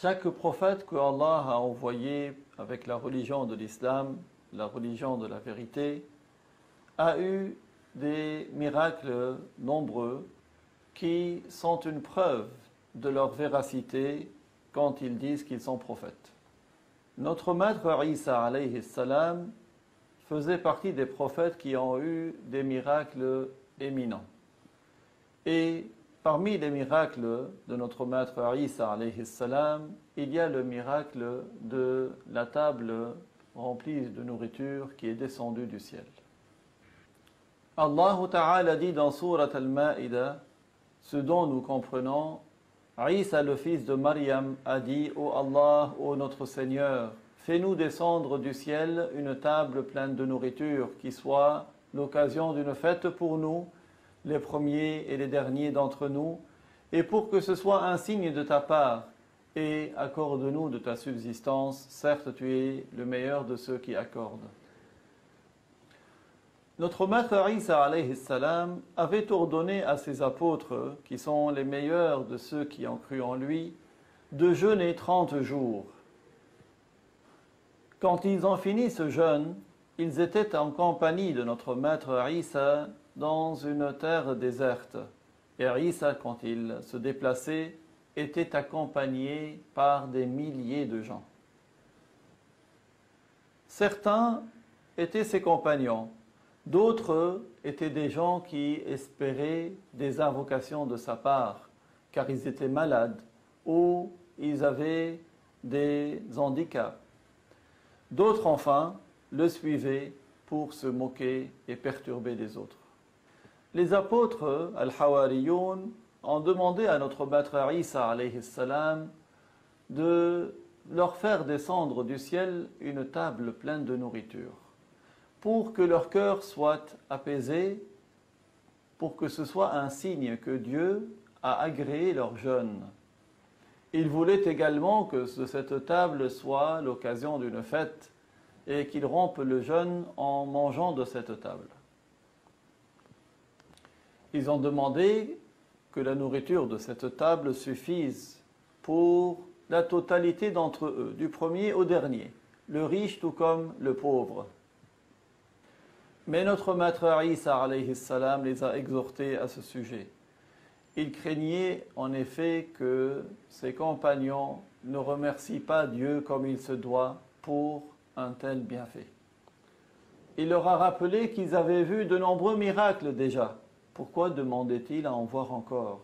Chaque prophète que Allah a envoyé avec la religion de l'islam, la religion de la vérité, a eu des miracles nombreux qui sont une preuve de leur véracité quand ils disent qu'ils sont prophètes. Notre maître Isa alayhi salam faisait partie des prophètes qui ont eu des miracles éminents. Et parmi les miracles de notre maître Isa alayhi salam, il y a le miracle de la table remplie de nourriture qui est descendue du ciel. Allah Ta'ala dit dans Surat Al-Ma'ida, ce dont nous comprenons, Isa, le fils de Maryam, a dit « Ô Allah, ô notre Seigneur, fais-nous descendre du ciel une table pleine de nourriture qui soit l'occasion d'une fête pour nous, les premiers et les derniers d'entre nous, et pour que ce soit un signe de ta part, et accorde-nous de ta subsistance, certes tu es le meilleur de ceux qui accordent. » Notre maître Isa alayhi salam avait ordonné à ses apôtres, qui sont les meilleurs de ceux qui ont cru en lui, de jeûner 30 jours. Quand ils ont fini ce jeûne, ils étaient en compagnie de notre maître Isa dans une terre déserte. Et Isa, quand il se déplaçait, était accompagné par des milliers de gens. Certains étaient ses compagnons, d'autres étaient des gens qui espéraient des invocations de sa part, car ils étaient malades ou ils avaient des handicaps. D'autres, enfin, le suivaient pour se moquer et perturber les autres. Les apôtres, al-Hawariyoun, ont demandé à notre maître Isa alayhi salam de leur faire descendre du ciel une table pleine de nourriture, pour que leur cœur soit apaisé, pour que ce soit un signe que Dieu a agréé leur jeûne. Ils voulaient également que cette table soit l'occasion d'une fête et qu'ils rompent le jeûne en mangeant de cette table. Ils ont demandé que la nourriture de cette table suffise pour la totalité d'entre eux, du premier au dernier, le riche tout comme le pauvre. Mais notre maître Isa alayhi salam les a exhortés à ce sujet. Il craignait en effet que ses compagnons ne remercient pas Dieu comme il se doit pour un tel bienfait. Il leur a rappelé qu'ils avaient vu de nombreux miracles déjà. Pourquoi demandait-il à en voir encore?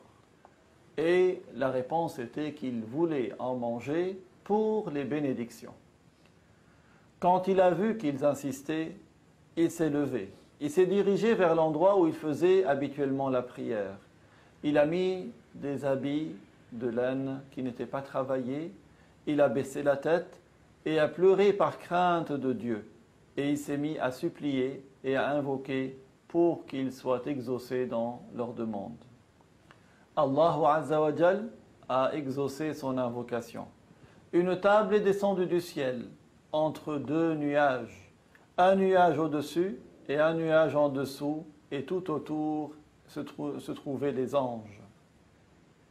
Et la réponse était qu'il voulait en manger pour les bénédictions. Quand il a vu qu'ils insistaient, il s'est levé. Il s'est dirigé vers l'endroit où il faisait habituellement la prière. Il a mis des habits de laine qui n'étaient pas travaillés. Il a baissé la tête et a pleuré par crainte de Dieu. Et il s'est mis à supplier et à invoquer pour qu'ils soient exaucés dans leur demande. Allah Azza wa Jal a exaucé son invocation. Une table est descendue du ciel entre deux nuages. Un nuage au-dessus et un nuage en dessous, et tout autour se trouvaient les anges.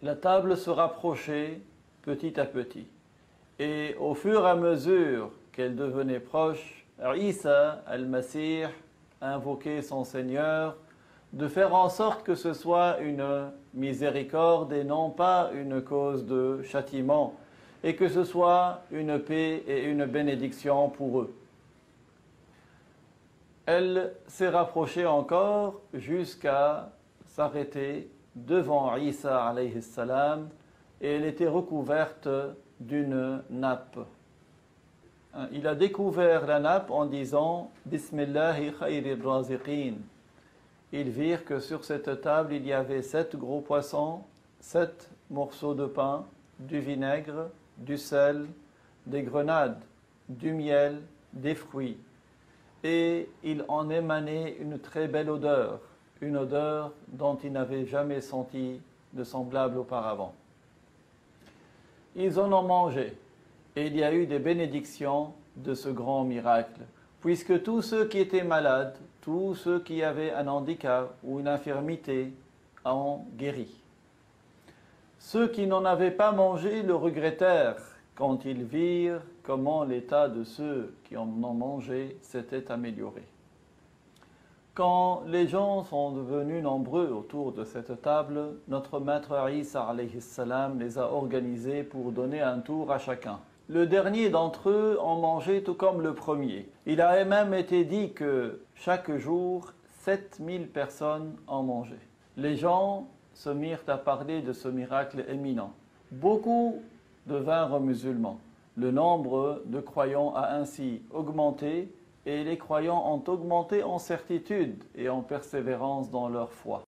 La table se rapprochait petit à petit, et au fur et à mesure qu'elle devenait proche, Isa al-Masih invoquait son Seigneur de faire en sorte que ce soit une miséricorde et non pas une cause de châtiment, et que ce soit une paix et une bénédiction pour eux. Elle s'est rapprochée encore jusqu'à s'arrêter devant Isa alayhi salam et elle était recouverte d'une nappe. Il a découvert la nappe en disant « Bismillahi khayrir raziqin ». Ils virent que sur cette table il y avait 7 gros poissons, 7 morceaux de pain, du vinaigre, du sel, des grenades, du miel, des fruits. Et il en émanait une très belle odeur, une odeur dont ils n'avaient jamais senti de semblable auparavant. Ils en ont mangé, et il y a eu des bénédictions de ce grand miracle, puisque tous ceux qui étaient malades, tous ceux qui avaient un handicap ou une infirmité ont guéri. Ceux qui n'en avaient pas mangé le regrettèrent quand ils virent comment l'état de ceux qui en ont mangé s'était amélioré. Quand les gens sont devenus nombreux autour de cette table, notre maître Isa alayhi salam les a organisés pour donner un tour à chacun. Le dernier d'entre eux en mangeait tout comme le premier. Il a même été dit que chaque jour, 7000 personnes en mangeaient. Les gens se mirent à parler de ce miracle éminent. Beaucoup devinrent musulmans. Le nombre de croyants a ainsi augmenté et les croyants ont augmenté en certitude et en persévérance dans leur foi.